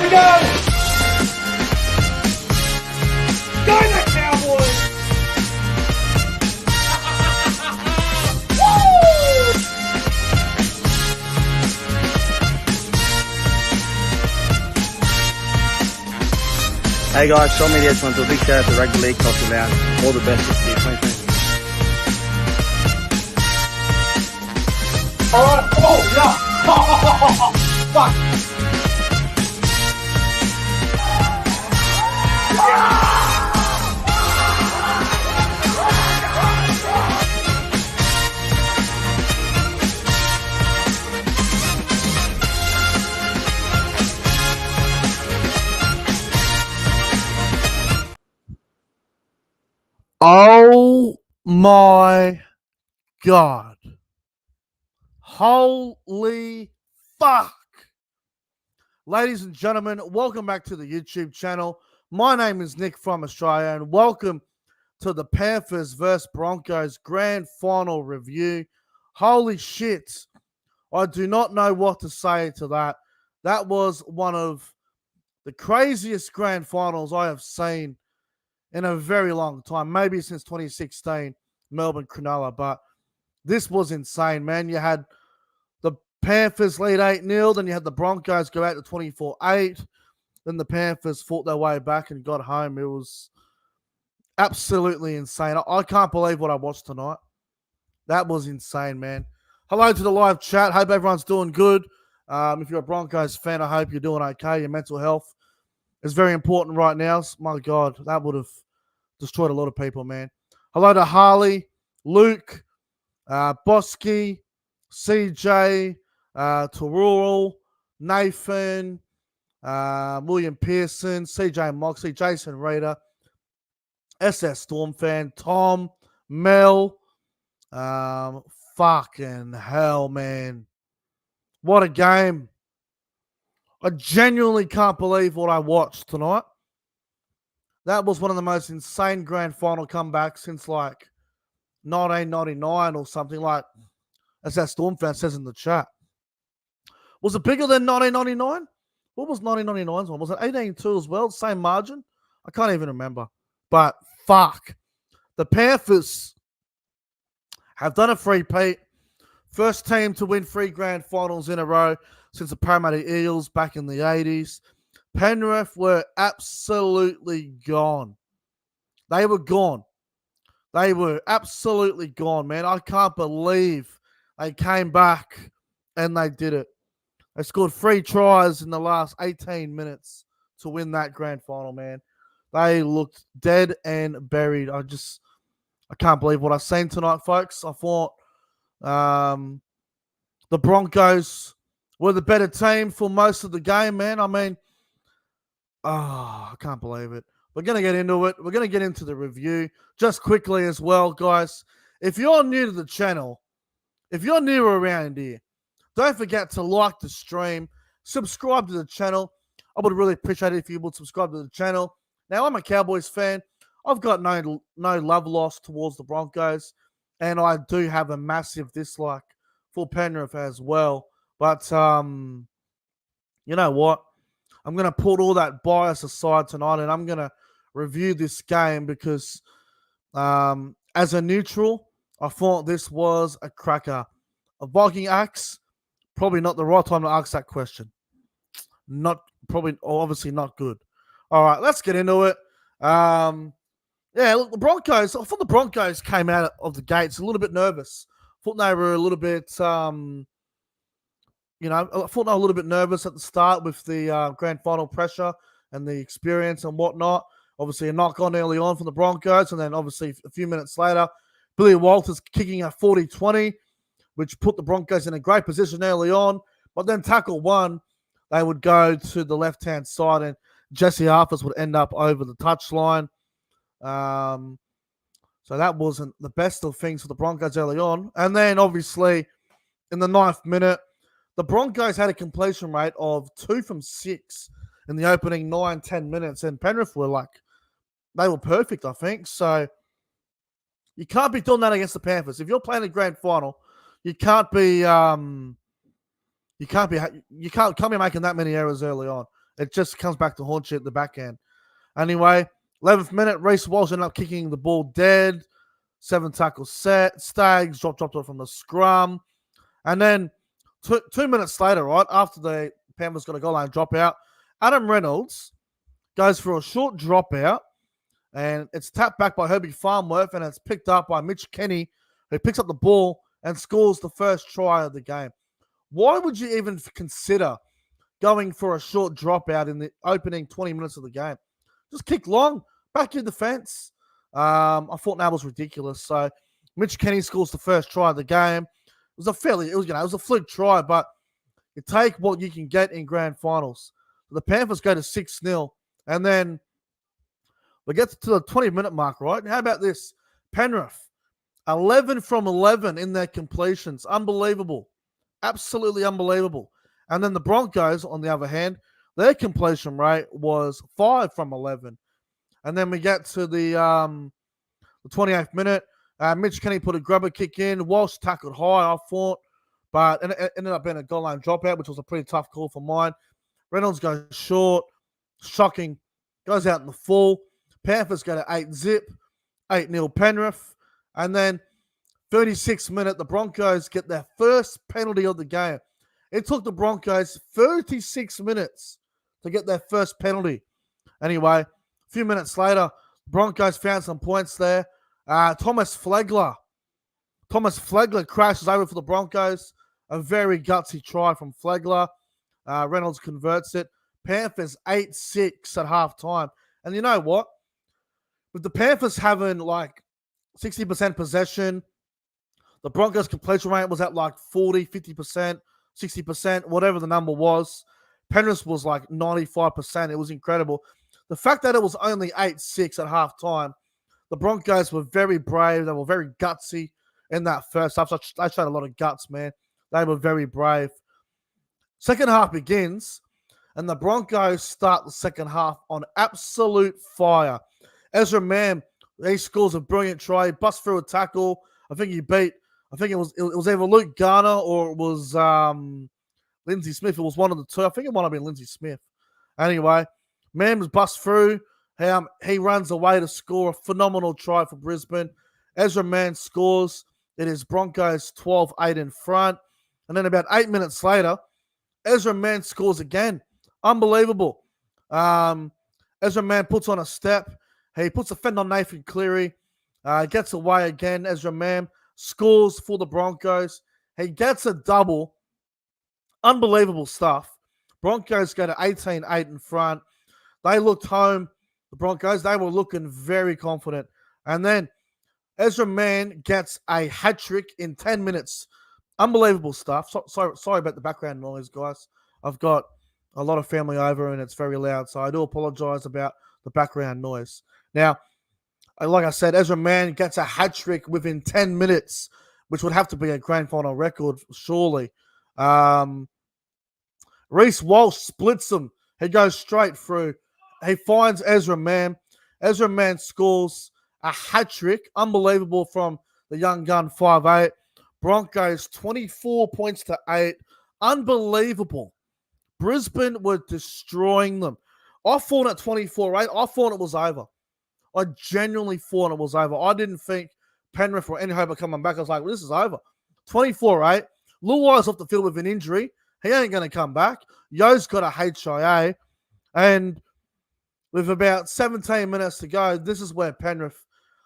we go! Go the Cowboys! Hey guys, Sean Media just want to do a big shout out to Rugby League Coffee Lounge. All the best this year, 2020. Alright, oh yeah! Fuck! Oh my God. Holy fuck. Ladies and gentlemen, welcome back to the YouTube channel. My name is Nick from Australia and welcome to the Panthers vs Broncos grand final review. Holy shit. I do not know what to say to that. That was one of the craziest grand finals I have seen in a very long time, maybe since 2016, Melbourne Cronulla, but this was insane, man. You had the Panthers lead 8-0, then you had the Broncos go out to 24-8, then the Panthers fought their way back and got home. It was absolutely insane. I can't believe what I watched tonight. That was insane, man. Hello to the live chat. Hope everyone's doing good. If you're a Broncos fan, I hope you're doing okay. Your mental health is very important right now. My God, that would have destroyed a lot of people, man. Hello to Harley, Luke, Bosky, CJ, Tarul, Nathan, William Pearson, CJ Moxley, Jason Reader, SS Storm fan, Tom, Mel. Fucking hell, man. What a game. I genuinely can't believe what I watched tonight. That was one of the most insane grand final comebacks since like 1999 or something, like as that Storm fan says in the chat. Was it bigger than 1999? What was 1999's one? Was it 18-2 as well? Same margin? I can't even remember. But fuck. The Panthers have done a three-peat. First team to win 3 grand finals in a row since the Parramatta Eels back in the 80s. Penrith were absolutely gone. They were gone. They were absolutely gone, man. I can't believe they came back and they did it. They scored 3 tries in the last 18 minutes to win that grand final, man. They looked dead and buried. I can't believe what I've seen tonight, folks. I thought the Broncos were the better team for most of the game, man. I mean, I can't believe it. We're going to get into it. We're going to get into the review. Just quickly as well, guys, if you're new to the channel, if you're new around here, don't forget to like the stream, subscribe to the channel. I would really appreciate it if you would subscribe to the channel. Now, I'm a Cowboys fan. I've got no love lost towards the Broncos, and I do have a massive dislike for Penrith as well. But you know what? I'm going to put all that bias aside tonight, and I'm going to review this game because as a neutral, I thought this was a cracker. A Viking axe, probably not the right time to ask that question. Obviously not good. All right, let's get into it. Yeah, look, the Broncos, I thought the Broncos came out of the gates a little bit nervous. I thought they were a little bit, I thought they were a little bit nervous at the start with the grand final pressure and the experience and whatnot. Obviously, a knock on early on from the Broncos, and then obviously a few minutes later, Billy Walters kicking at 40-20, which put the Broncos in a great position early on. But then tackle one, they would go to the left-hand side, and Jesse Arthurs would end up over the touchline. So that wasn't the best of things for the Broncos early on. And then, obviously, in the 9th minute, the Broncos had a completion rate of 2 from 6 in the opening 9-10 minutes, and Penrith were they were perfect, I think. So you can't be doing that against the Panthers. If you're playing a grand final, you can't be making that many errors early on. It just comes back to haunt you at the back end. Anyway, 11th minute, Reece Walsh ended up kicking the ball dead. 7 tackles set. Staggs dropped it from the scrum. And then 2 minutes later, right, after the Panthers got a goal line dropout, Adam Reynolds goes for a short dropout, and it's tapped back by Herbie Farnworth, and it's picked up by Mitch Kenny, who picks up the ball and scores the first try of the game. Why would you even consider going for a short dropout in the opening 20 minutes of the game? Just kick long, back your defense. I thought that was ridiculous. So Mitch Kenny scores the first try of the game. It was a fluke try, but you take what you can get in grand finals. The Panthers go to 6-0, and then we get to the 20-minute mark, right? And how about this? Penrith, 11 from 11 in their completions. Unbelievable. Absolutely unbelievable. And then the Broncos, on the other hand, their completion rate was 5 from 11. And then we get to the 28th minute. Mitch Kenny put a grubber kick in. Walsh tackled high, I thought. But it ended up being a goal line dropout, which was a pretty tough call for mine. Reynolds goes short. Shocking. Goes out in the full. Panthers go to 8-zip. 8-0 Penrith. And then 36th minute, the Broncos get their first penalty of the game. It took the Broncos 36 minutes to get their first penalty. Anyway, a few minutes later, Broncos found some points there. Thomas Flegler crashes over for the Broncos. A very gutsy try from Flegler. Reynolds converts it. Panthers 8-6 at halftime. And you know what? With the Panthers having like 60% possession, the Broncos completion rate was at like 40, 50%, 60%, whatever the number was. Penrith was like 95%. It was incredible. The fact that it was only 8-6 at halftime, the Broncos were very brave. They were very gutsy in that first half. So they showed a lot of guts, man. They were very brave. Second half begins, and the Broncos start the second half on absolute fire. Ezra Mann, he scores a brilliant try. He busts through a tackle. I think it was either Luke Garner or it was Lindsay Smith. It was one of the two. I think it might have been Lindsay Smith. Anyway, Mann was bust through. He runs away to score a phenomenal try for Brisbane. Ezra Mann scores. It is Broncos 12-8 in front. And then about 8 minutes later, Ezra Mann scores again. Unbelievable. Ezra Mann puts on a step. He puts a fend on Nathan Cleary. Gets away again. Ezra Mann scores for the Broncos. He gets a double. Unbelievable stuff. Broncos go to 18-8 in front. They looked home. The Broncos, they were looking very confident. And then Ezra Mann gets a hat trick in 10 minutes. Unbelievable stuff. Sorry about the background noise, guys. I've got a lot of family over and it's very loud, so I do apologize about the background noise. Now, like I said, Ezra Mann gets a hat trick within 10 minutes, which would have to be a grand final record, surely. Reece Walsh splits him. He goes straight through. He finds Ezra Mann. Ezra Mann scores a hat trick. Unbelievable from the young gun, 5'8". Broncos 24 points to 8. Unbelievable. Brisbane were destroying them. I thought at 24-8, I thought it was over. I genuinely thought it was over. I didn't think Penrith or any hope of coming back. I was like, well, this is over. 24-8. Luai's off the field with an injury. He ain't going to come back. Yo's got a HIA. And with about 17 minutes to go, this is where Penrith,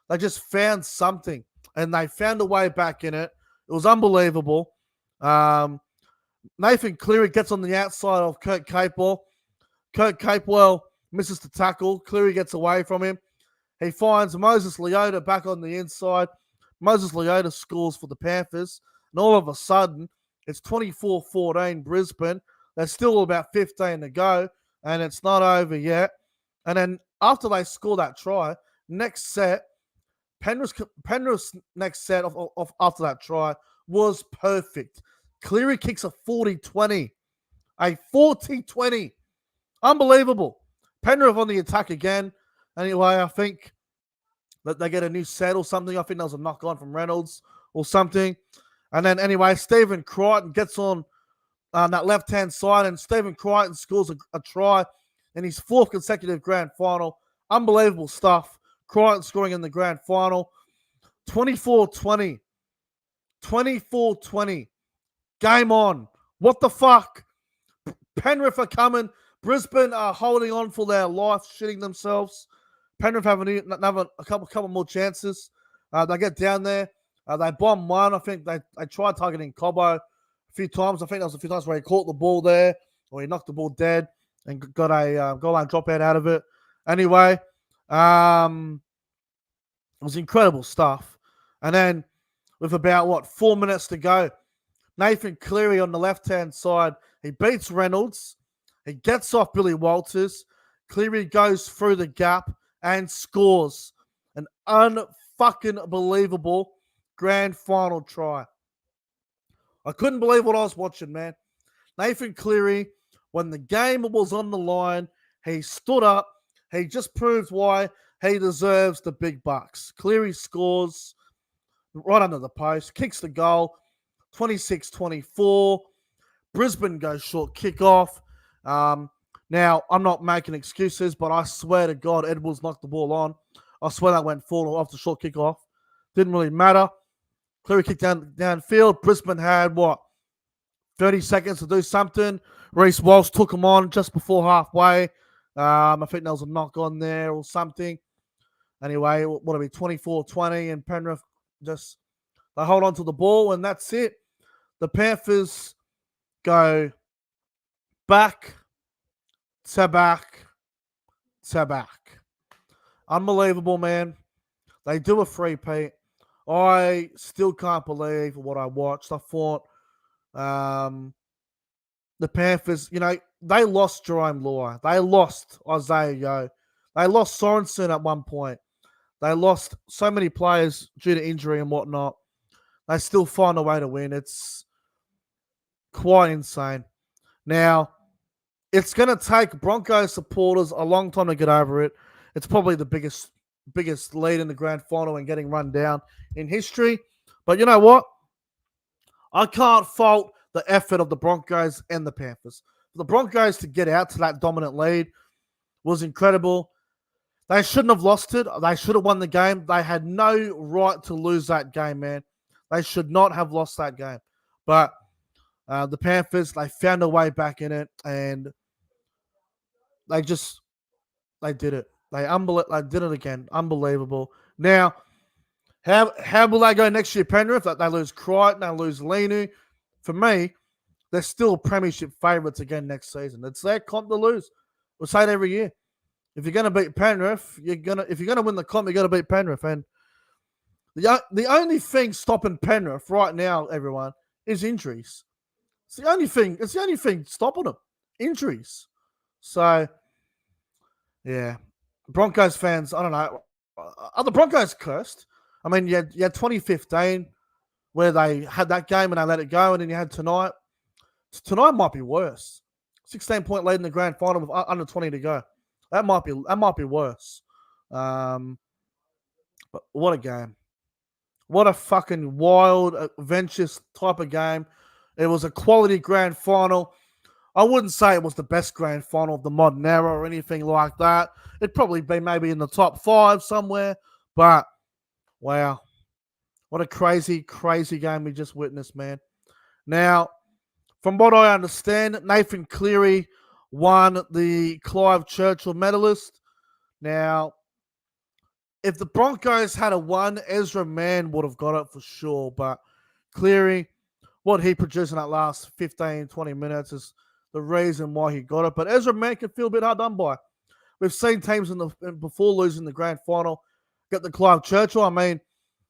they just found something. And they found a way back in it. It was unbelievable. Nathan Cleary gets on the outside of Kurt Capewell. Kurt Capewell misses the tackle. Cleary gets away from him. He finds Moses Leota back on the inside. Moses Leota scores for the Panthers. And all of a sudden, it's 24-14 Brisbane. There's still about 15 to go, and it's not over yet. And then after they score that try, next set, Penrith's next set of after that try was perfect. Cleary kicks a 40-20. A 40-20. Unbelievable. Penrith on the attack again. Anyway, I think that they get a new set or something. I think there was a knock on from Reynolds or something. And then anyway, Stephen Crichton gets on that left-hand side, and Stephen Crichton scores a try in his 4th consecutive grand final. Unbelievable stuff. Crichton scoring in the grand final. 24-20. 24-20. Game on. What the fuck? Penrith are coming. Brisbane are holding on for their life, shitting themselves. Penrith have a couple more chances. They get down there. They bomb one. I think they tried targeting Cobbo a few times. I think there was a few times where he caught the ball there, or he knocked the ball dead and got a goal line dropout out of it. Anyway, it was incredible stuff. And then with about, 4 minutes to go, Nathan Cleary on the left-hand side, he beats Reynolds. He gets off Billy Walters. Cleary goes through the gap and scores an unfucking believable grand final try. I couldn't believe what I was watching, man. Nathan Cleary, when the game was on the line, he stood up. He just proved why he deserves the big bucks. Cleary scores right under the post, kicks the goal, 26-24. Brisbane goes short kickoff. Now, I'm not making excuses, but I swear to God, Edwards knocked the ball on. I swear that went forward off the short kickoff. Didn't really matter. Cleary kicked downfield. Brisbane had, 30 seconds to do something. Reece Walsh took him on just before halfway. I think there was a knock on there or something. Anyway, what'll be 24-20, and Penrith just, they hold on to the ball, and that's it. The Panthers go back to back to back. Unbelievable, man. They do a three-peat. I still can't believe what I watched. I thought the Panthers, they lost Jerome Law. They lost Isaiah Yeo. They lost Sorensen at one point. They lost so many players due to injury and whatnot. They still find a way to win. It's quite insane. Now, it's going to take Broncos supporters a long time to get over it. It's probably the biggest lead in the grand final and getting run down in history. But you know what? I can't fault the effort of the Broncos and the Panthers. For the Broncos to get out to that dominant lead was incredible. They shouldn't have lost it. They should have won the game. They had no right to lose that game, man. They should not have lost that game. But the Panthers, they found a way back in it, and they did it. They did it again. Unbelievable. Now, how will they go next year, Penrith? They lose Crichton, they lose Lenu. For me, they're still premiership favourites again next season. It's their comp to lose. We'll say it every year. If you're going to beat Penrith, if you're going to win the comp, you got to beat Penrith. And the only thing stopping Penrith right now, everyone, is injuries. It's the only thing stopping them. Injuries. So, yeah. Broncos fans, I don't know. Are the Broncos cursed? I mean, you had 2015 where they had that game and they let it go, and then you had tonight. Tonight might be worse. 16-point lead in the grand final with under 20 to go. That might be worse. But what a game. What a fucking wild, adventurous type of game. It was a quality grand final. I wouldn't say it was the best grand final of the modern era or anything like that. It'd probably be maybe in the top 5 somewhere. But, wow. What a crazy, crazy game we just witnessed, man. Now, from what I understand, Nathan Cleary won the Clive Churchill medalist. Now, if the Broncos had won, Ezra Mann would have got it for sure. But Cleary, what he produced in that last 15, 20 minutes is the reason why he got it. But Ezra Mann can feel a bit hard done by. We've seen teams before losing the grand final get the Clive Churchill. I mean,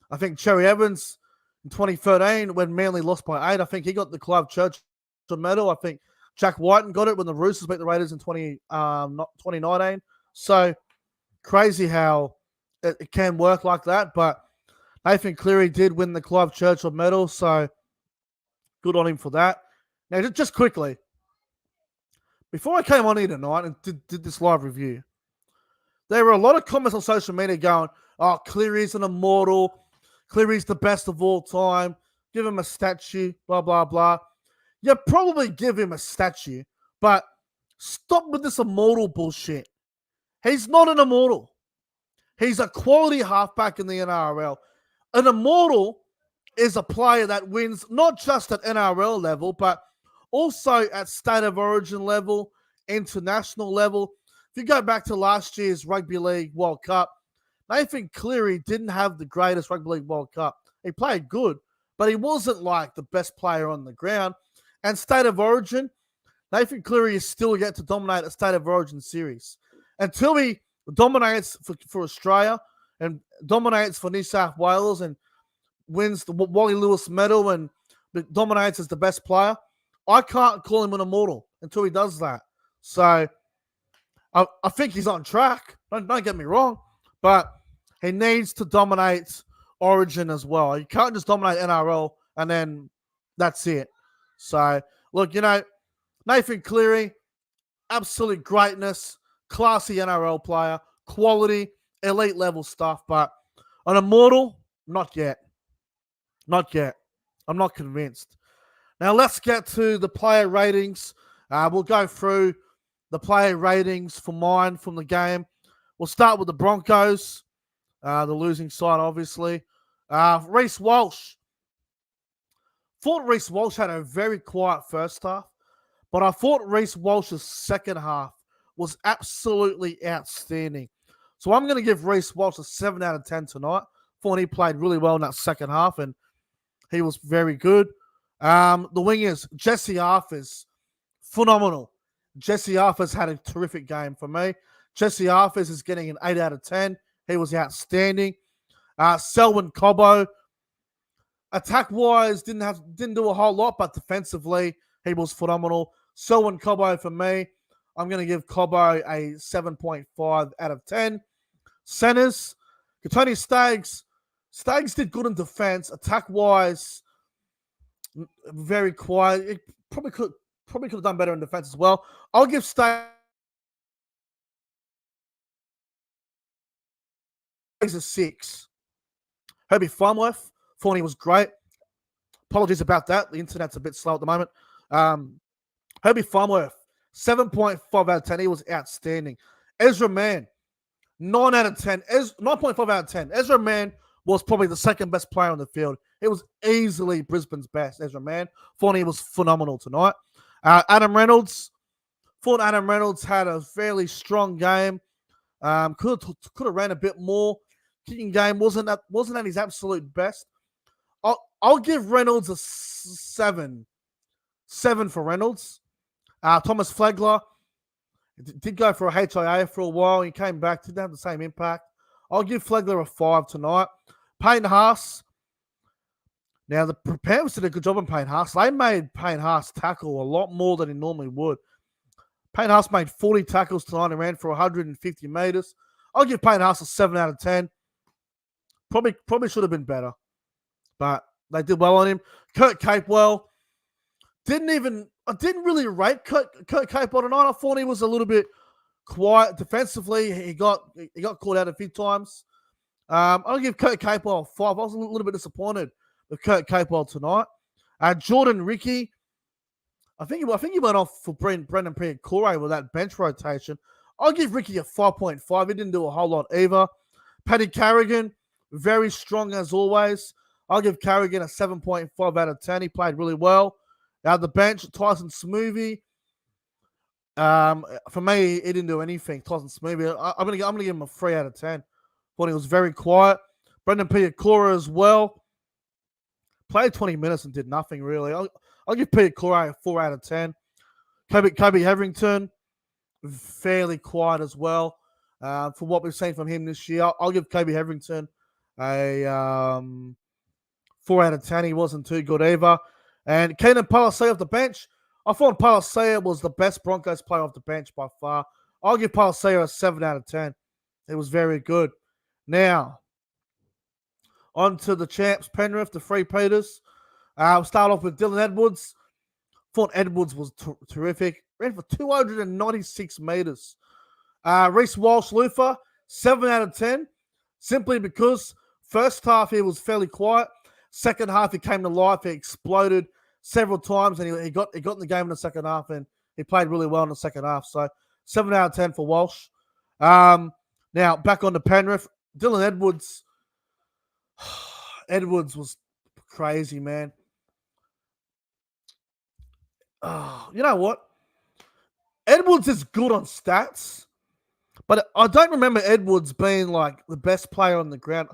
I think Cherry Evans in 2013, when Manly lost by 8, I think he got the Clive Churchill medal. I think Jack Whiten got it when the Roosters beat the Raiders in 2019. So crazy how it can work like that. But Nathan Cleary did win the Clive Churchill medal, so good on him for that. Now, just quickly, before I came on here tonight and did this live review, there were a lot of comments on social media going, oh, Cleary's an immortal. Cleary's the best of all time. Give him a statue, blah, blah, blah. You probably give him a statue, but Stop with this immortal bullshit. He's not an immortal. He's a quality halfback in the NRL. An immortal is a player that wins not just at NRL level, but also at state of origin level, international level. If you go back to last year's Rugby League World Cup, Nathan Cleary didn't have the greatest Rugby League World Cup. He played good, but he wasn't like the best player on the ground. And state of origin, Nathan Cleary is still yet to dominate a state of origin series. Until he dominates for Australia and dominates for New South Wales and wins the Wally Lewis medal and dominates as the best player, I can't call him an immortal until he does that. So I think he's on track. Don't get me wrong, but he needs to dominate Origin as well. You can't just dominate NRL and then that's it. So, look, Nathan Cleary, absolute greatness, classy NRL player, quality, elite level stuff, but an immortal, not yet. Not yet. I'm not convinced. Now, let's get to the player ratings. We'll go through the player ratings for mine from the game. We'll start with the Broncos, the losing side, obviously. Reece Walsh. Thought Reece Walsh had a very quiet first half, but I thought Reece Walsh's second half was absolutely outstanding. So I'm going to give Reece Walsh a 7 out of 10 tonight. Thought he played really well in that second half, and he was very good. The wingers, Jesse Arthurs, phenomenal. Jesse Arthurs had a terrific game for me. Jesse Arthurs is getting an 8 out of 10. He was outstanding. Selwyn Cobbo, attack-wise, didn't do a whole lot, but defensively, he was phenomenal. Selwyn Cobbo for me, I'm going to give Cobbo a 7.5 out of 10. Centers, Tony Staggs. Staggs did good in defense. Attack-wise, very quiet. It probably could have done better in defense as well. I'll give Staggs a 6. Herbie Farmworth, thought he was great. Apologies about that. The internet's a bit slow at the moment. Herbie Farmworth, 7.5 out of 10. He was outstanding. Ezra Mann, 9 out of 10. 9.5 out of 10. Ezra Mann was probably the second best player on the field. It was easily Brisbane's best, Ezra Mann. Thought he was phenomenal tonight. Adam Reynolds. Thought Adam Reynolds had a fairly strong game. Could have ran a bit more. Kicking game wasn't at his absolute best. I'll give Reynolds a 7. 7 for Reynolds. Thomas Flegler did go for a HIA for a while. He came back, didn't have the same impact. I'll give Flegler a 5 tonight. Payne Haas. Now, the Panthers did a good job on Payne Haas. They made Payne Haas tackle a lot more than he normally would. Payne Haas made 40 tackles tonight and ran for 150 meters. I'll give Payne Haas a 7 out of 10. Probably should have been better, but they did well on him. Kurt Capewell, I didn't really rate Kurt Capewell tonight. I thought he was a little bit quiet defensively. He got called out a few times. I'll give Kurt Capewell a 5. I was a little bit disappointed with Kurt Capewell tonight. Jordan Ricky, I think he went off for Brendan Piacore with that bench rotation. I'll give Ricky a 5.5. He didn't do a whole lot either. Paddy Carrigan, very strong as always. I'll give Carrigan a 7.5 out of 10. He played really well. Now the bench, Tyson Smoothy. For me, he didn't do anything. Tyson Smoothy. I'm gonna give him a 3 out of 10. Thought he was very quiet. Brendan Piacore as well. Played 20 minutes and did nothing really. I'll give Piacore a 4 out of 10. Kobe Hetherington, fairly quiet as well. For what we've seen from him this year, I'll give Kobe Hetherington a 4 out of 10. He wasn't too good either. And Keenan Palasia off the bench. I thought Palasia was the best Broncos player off the bench by far. I'll give Palasia a 7 out of 10. It was very good. Now, on to the champs, Penrith, the Free Peters. We'll start off with Dylan Edwards. Thought Edwards was terrific. Ran for 296 meters. Reece Walsh Luther, 7 out of 10. Simply because first half he was fairly quiet. Second half he came to life. He exploded several times and he got in the game in the second half and He played really well in the second half. So 7 out of 10 for Walsh. Now, back on to Penrith. Dylan Edwards. Edwards was crazy, man. Oh, you know what? Edwards is good on stats, but I don't remember Edwards being like the best player on the ground.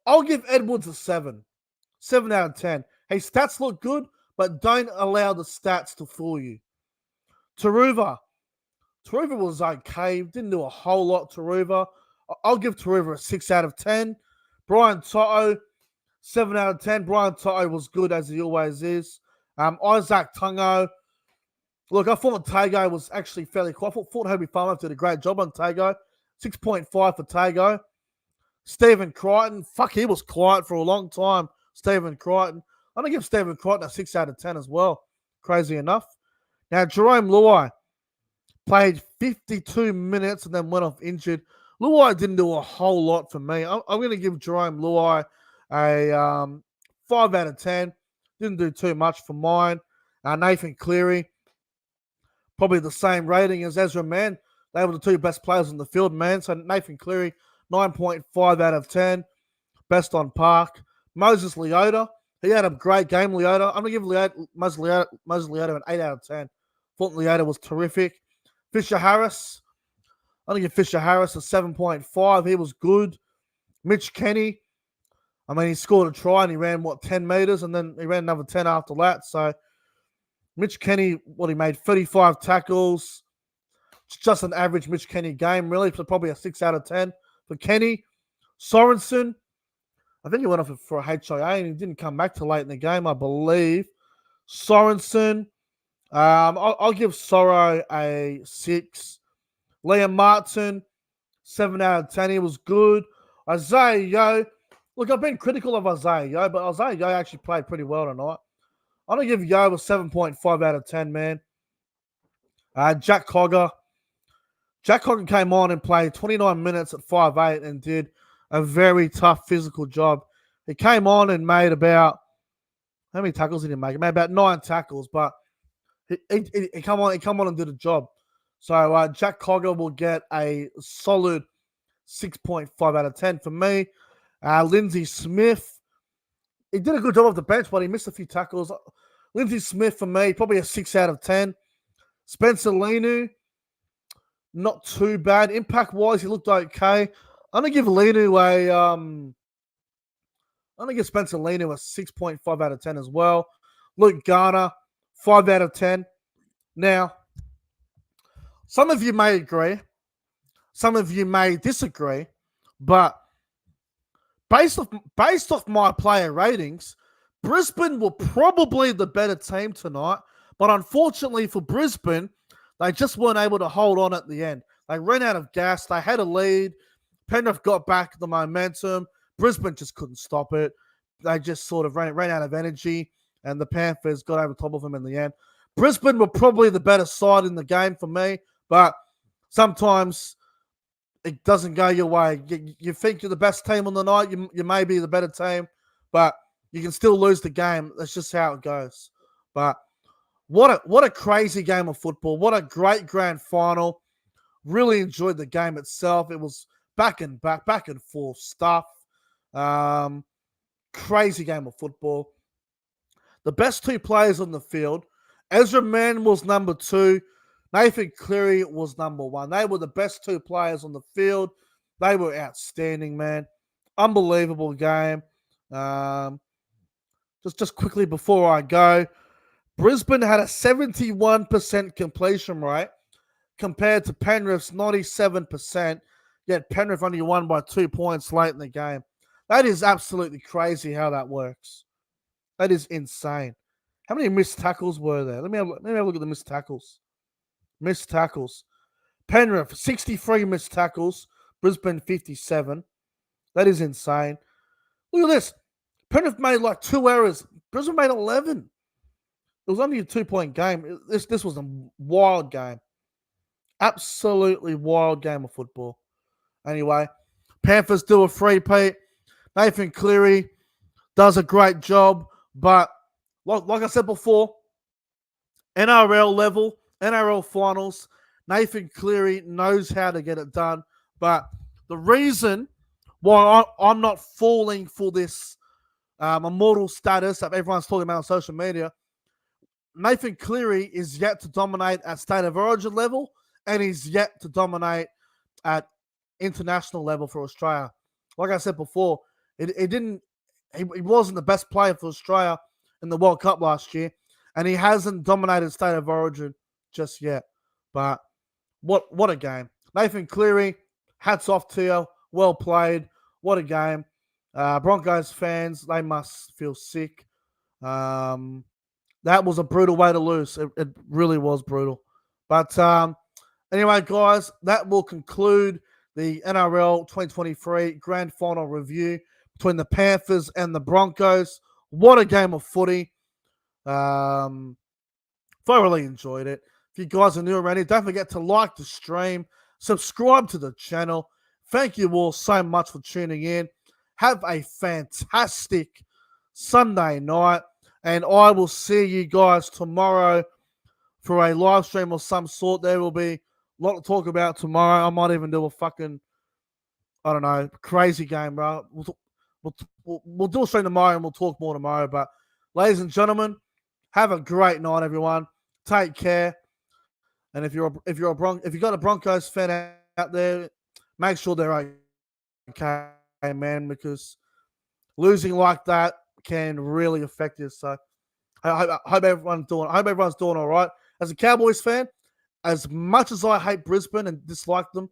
I'll give Edwards a 7. 7 out of 10. Hey, stats look good, but don't allow the stats to fool you. Taruva was okay. Didn't do a whole lot, Taruva. I'll give Taruva a 6 out of 10. Brian Toto, 7 out of 10. Brian Toto was good, as he always is. Isaac Tungo. Look, I thought Tago was actually fairly quiet. I thought Herbie Farmer did a great job on Tago. 6.5 for Tago. Stephen Crichton. Fuck, he was quiet for a long time. Stephen Crichton. I'm going to give Stephen Crichton a 6 out of 10 as well. Crazy enough. Now, Jerome Luai played 52 minutes and then went off injured. Luai didn't do a whole lot for me. I'm going to give Jerome Luai a 5 out of 10. Didn't do too much for mine. Nathan Cleary, probably the same rating as Ezra Mann. They were the two best players on the field, man. So Nathan Cleary, 9.5 out of 10. Best on park. Moses Leota, he had a great game, Leota. I'm going to give Moses Leota an 8 out of 10. Thought Leota was terrific. Fisher Harris, I'm going to give Fisher Harris a 7.5. He was good. Mitch Kenny, I mean, he scored a try and he ran, 10 meters, and then he ran another 10 after that. So Mitch Kenny, he made 35 tackles. It's just an average Mitch Kenny game, really. So probably a 6 out of 10 for Kenny. Sorensen, I think he went off for a HIA and he didn't come back till late in the game, I believe. Sorensen, I'll give Sorrow a 6. Liam Martin, 7 out of 10. He was good. Isaiah Yeo, look, I've been critical of Isaiah Yeo, but Isaiah Yeo actually played pretty well tonight. I'm going to give Yeo a 7.5 out of 10, man. Jack Cogger. Jack Cogger came on and played 29 minutes at 5'8" and did a very tough physical job. He came on and made about, how many tackles did he make? He made about 9 tackles, but he come on and did a job. So Jack Cogger will get a solid 6.5 out of 10 for me. Lindsay Smith, he did a good job off the bench, but he missed a few tackles. Lindsay Smith, for me, probably a 6 out of 10. Spencer Lenu, not too bad. Impact-wise, he looked okay. I'm going to give Spencer Lenu a 6.5 out of 10 as well. Luke Garner, 5 out of 10. Now, some of you may agree. Some of you may disagree. But based off my player ratings, Brisbane were probably the better team tonight. But unfortunately for Brisbane, they just weren't able to hold on at the end. They ran out of gas. They had a lead. Penrith got back the momentum. Brisbane just couldn't stop it. They just sort of ran out of energy, and the Panthers got over top of them in the end. Brisbane were probably the better side in the game for me, but sometimes it doesn't go your way. You think you're the best team on the night, you may be the better team, but you can still lose the game. That's just how it goes. But what a crazy game of football. What a great grand final. Really enjoyed the game itself. It was back and forth stuff. Crazy game of football. The best two players on the field, Ezra Mann was number 2. Nathan Cleary was number 1. They were the best two players on the field. They were outstanding, man. Unbelievable game. Just quickly before I go, Brisbane had a 71% completion rate compared to Penrith's 97%, yet Penrith only won by 2 points late in the game. That is absolutely crazy how that works. That is insane. How many missed tackles were there? Let me have a look at the missed tackles. Missed tackles. Penrith, 63 missed tackles. Brisbane, 57. That is insane. Look at this. Penrith made like 2 errors. Brisbane made 11. It was only a 2-point game. This was a wild game. Absolutely wild game of football. Anyway, Panthers do a three-peat. Nathan Cleary does a great job. But like I said before, NRL level, NRL finals. Nathan Cleary knows how to get it done. But the reason why I'm not falling for this immortal status that everyone's talking about on social media, Nathan Cleary is yet to dominate at state of origin level, and he's yet to dominate at international level for Australia. Like I said before, he wasn't the best player for Australia in the World Cup last year, and he hasn't dominated state of origin just yet. But what a game. Nathan Cleary, hats off to you. Well played. What a game. Broncos fans, they must feel sick. That was a brutal way to lose. It really was brutal. But anyway, guys, that will conclude the NRL 2023 Grand Final review between the Panthers and the Broncos. What a game of footy. Thoroughly enjoyed it. If you guys are new already, don't forget to like the stream, subscribe to the channel. Thank you all so much for tuning in. Have a fantastic Sunday night, and I will see you guys tomorrow for a live stream of some sort. There will be a lot to talk about tomorrow. I might even do a fucking, I don't know, crazy game, bro. We'll do a stream tomorrow and we'll talk more tomorrow. But ladies and gentlemen, have a great night, everyone. Take care. And if you got a Broncos fan out there, make sure they're okay, man, because losing like that can really affect you. So I hope everyone's doing all right. As a Cowboys fan, as much as I hate Brisbane and dislike them,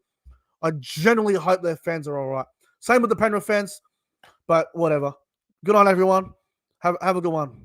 I genuinely hope their fans are all right. Same with the Penrith fans, but whatever. Good on everyone. Have a good one.